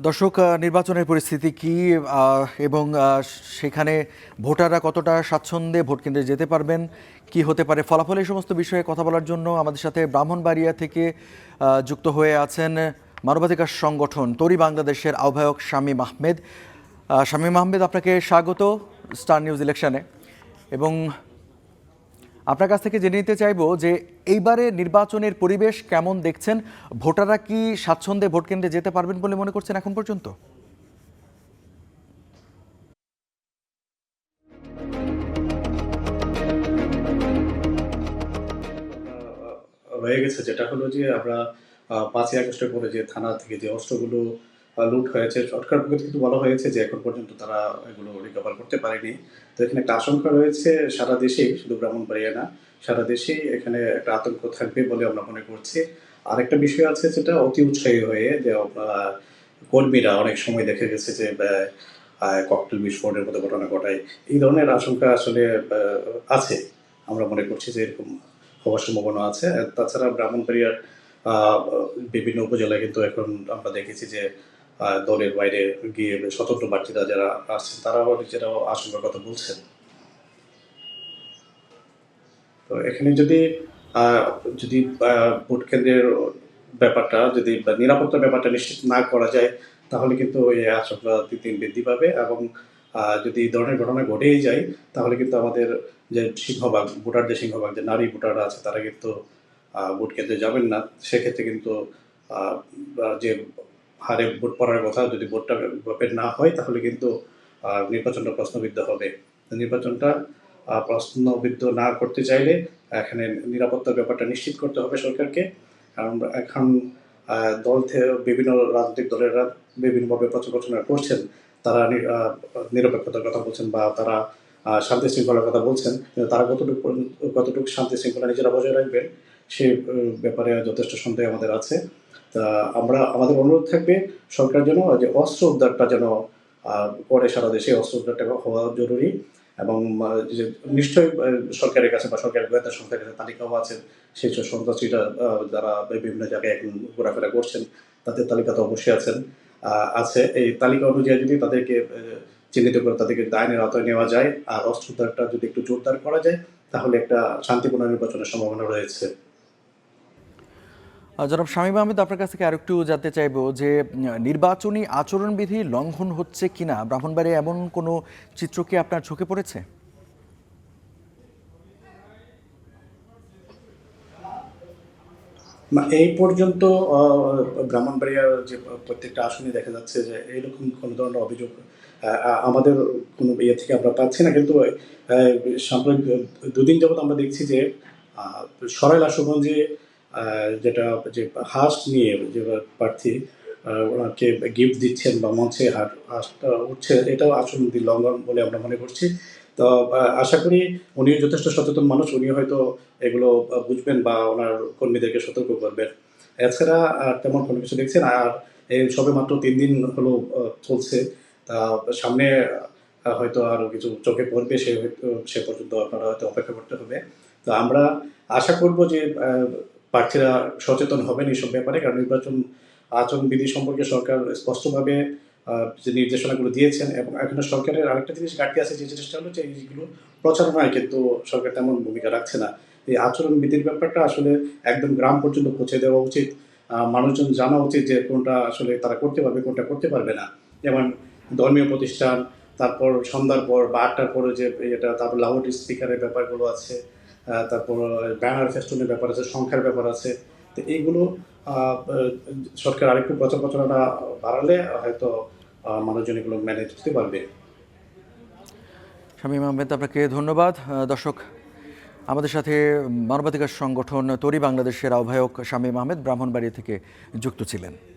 দর্শক, নির্বাচনের পরিস্থিতি কি এবং সেখানে ভোটাররা কতটা স্বাচ্ছন্দ্যে ভোট কেন্দ্রে যেতে পারবেন, কি হতে পারে ফলাফল, এই সমস্ত বিষয়ে কথা বলার জন্য আমাদের সাথে ব্রাহ্মণবাড়িয়া থেকে যুক্ত হয়ে আছেন মানবাধিকার সংগঠন তরি বাংলাদেশের আহ্বায়ক শামীম আহমেদ। শামীম আহমেদ, আপনাকে স্বাগত স্টার নিউজ ইলেকশনে। এবং আপনার কাছ থেকে জেনে নিতে চাইবো যে এইবারে নির্বাচনের পরিবেশ কেমন দেখছেন? ভোটাররা কি স্বাচ্ছন্দ্যে ভোট কেন্দ্রে যেতে পারবেন বলে মনে করছেন এখন পর্যন্ত? রয়ে গেছে যেটা হলো যে আমরা ৫ই আগস্টের পরে যে থানা থেকে যে অস্ত্রগুলো লুট হয়েছে, সরকার পক্ষ থেকে কিন্তু বলা হয়েছে যে এখন পর্যন্ত তারা এগুলো রিকভার করতে পারেনি। তো এখানে একটা আশঙ্কা রয়েছে সারা দেশেই, শুধু ব্রাহ্মণবাড়িয়া না, সারা দেশেই এখানে একটা আতঙ্ক থাকবে বলে আমরা মনে করছি। আরেকটা বিষয় আছে যেটা অতি উৎসাহী হয়ে যে কর্মীরা অনেক সময় দেখা গেছে যে ককটেল বিস্ফোরণের মতো ঘটনা ঘটায়। এই ধরনের আশঙ্কা আসলে আছে। আমরা মনে করছি যে এরকম হওয়ার সম্ভাবনা আছে। তাছাড়া ব্রাহ্মণবাড়িয়ার বিভিন্ন উপজেলায় কিন্তু এখন আমরা দেখেছি যে দলের বাইরে গিয়ে স্বতন্ত্র প্রার্থীরা যারা আসছেন তারাও নিজেরাও আশঙ্কার কথা বলছেন। তো এখানে যদি যদি ভোট কেন্দ্রের ব্যাপারটা যদি বা নিরাপত্তার ব্যাপারটা নিশ্চিত না করা যায়, তাহলে কিন্তু এই আশঙ্কা দিন বৃদ্ধি পাবে এবং যদি এই ধরনের ঘটনা ঘটেই যায়, তাহলে কিন্তু আমাদের যে সিংহভাগ ভোটারদের সিংহভাগ যে নারী ভোটাররা আছে তারা কিন্তু ভোট কেন্দ্রে যাবেন না। সেক্ষেত্রে কিন্তু যে হারে ভোট পড়ার কথা, যদি ভোটটা ভোটের না হয় তাহলে কিন্তু নির্বাচনটা প্রশ্নবিদ্ধ হবে। নির্বাচনটা প্রশ্নবিদ্ধ না করতে চাইলে এখানে নিরাপত্তার ব্যাপারটা নিশ্চিত করতে হবে সরকারকে। কারণ এখন দল বিভিন্ন রাজনৈতিক দলেরা বিভিন্নভাবে প্রচারণা করছেন। তারা নিরপেক্ষতার কথা বলছেন বা তারা শান্তি শৃঙ্খলার কথা বলছেন, কিন্তু তারা কতটুকু শান্তি শৃঙ্খলা নিজেরা বজায় রাখবেন সে ব্যাপারে যথেষ্ট সন্দেহ আমাদের আছে। তা আমাদের অনুরোধ থাকবে সরকার যেন যে অস্ত্র উদ্ধারটা যেন করে সারা দেশে, অস্ত্র উদ্ধারটা হওয়া জরুরি। এবং যে নিশ্চয়ই সরকারের কাছে বা সরকারি গোয়েন্দা সংস্থার কাছে তালিকাও আছে সেই সব সন্ত্রাসীরা যারা বিভিন্ন জায়গায় এখন ঘোরাফেরা করছেন, তাদের তালিকা তো অবশ্যই আছে। এই তালিকা অনুযায়ী যদি তাদেরকে চিহ্নিত করে তাদেরকে আইনের আওতায় নেওয়া যায় আর অস্ত্র উদ্ধারটা যদি একটু জোরদার করা যায়, তাহলে একটা শান্তিপূর্ণ নির্বাচনের সম্ভাবনা রয়েছে। জনাব শামীম আহমেদ, আপনার কাছ থেকে আরেকটু জানতে চাইবো যে নির্বাচনী আচরণবিধি লঙ্ঘন হচ্ছে কিনা ব্রাহ্মণবাড়িয়ায় এমন কোনো চিত্র কি আপনার চোখে পড়েছে? না, এই পর্যন্ত ব্রাহ্মণবাড়িয়ার যে প্রত্যেকটা আসনে দেখা যাচ্ছে যে এরকম কোনো ধরনের অভিযোগ আমাদের কোনো ইয়ে থেকে আমরা পাচ্ছি না। কিন্তু সাম্প্রতিক দুদিন যাবৎ আমরা দেখছি যে সরাইল আশুগঞ্জে যেটা যে হাঁস নিয়ে যে প্রার্থী ওনাকে গিফট দিচ্ছেন বা মঞ্চে হাঁসটা উঠছে, এটাও আচরণবিধি লঙ্ঘন বলে আমরা মনে করছি। তো আশা করি উনিও যথেষ্ট সচেতন মানুষ, উনি হয়তো এগুলো বুঝবেন বা ওনার কর্মীদেরকে সতর্ক করবেন। এছাড়া আর তেমন কোনো কিছু দেখছি না। আর এই সবেমাত্র ৩ দিন হলো চলছে। তা সামনে হয়তো আরও কিছু চোখে পড়বে, সে পর্যন্ত আপনারা হয়তো অপেক্ষা করতে হবে। তো আমরা আশা করব যে প্রার্থীরা সচেতন হবেন এইসব ব্যাপারে। কারণ নির্বাচন আচরণবিধি সম্পর্কে সরকার স্পষ্টভাবে যে নির্দেশনাগুলো দিয়েছেন, এবং এখানে সরকারের আরেকটা জিনিস ঘাটতি আছে, যে জিনিসটা হলো যে এইগুলো প্রচারণায় কিন্তু সরকার তেমন ভূমিকা রাখছে না। এই আচরণবিধির ব্যাপারটা আসলে একদম গ্রাম পর্যন্ত পৌঁছে দেওয়া উচিত। মানুষজন জানা উচিত যে কোনটা আসলে তারা করতে পারবে, কোনটা করতে পারবে না। যেমন ধর্মীয় প্রতিষ্ঠান, তারপর সন্ধ্যার পর বা ৮টার পরে যে এটা, তারপর লাউড স্পিকারের ব্যাপারগুলো আছে, তারপর ব্যানার ফেস্টুনের ব্যাপার আছে, সংখ্যার ব্যাপার আছে। তো এইগুলো সরকার আরেকটু প্রচারণা বাড়ালে হয়তো মানুষজন এগুলো ম্যানেজ করতে পারবে। শামীম আহমেদ, আপনাকে ধন্যবাদ। দর্শক, আমাদের সাথে মানবাধিকার সংগঠন তরি বাংলাদেশের আহ্বায়ক শামীম আহমেদ ব্রাহ্মণবাড়িয়া থেকে যুক্ত ছিলেন।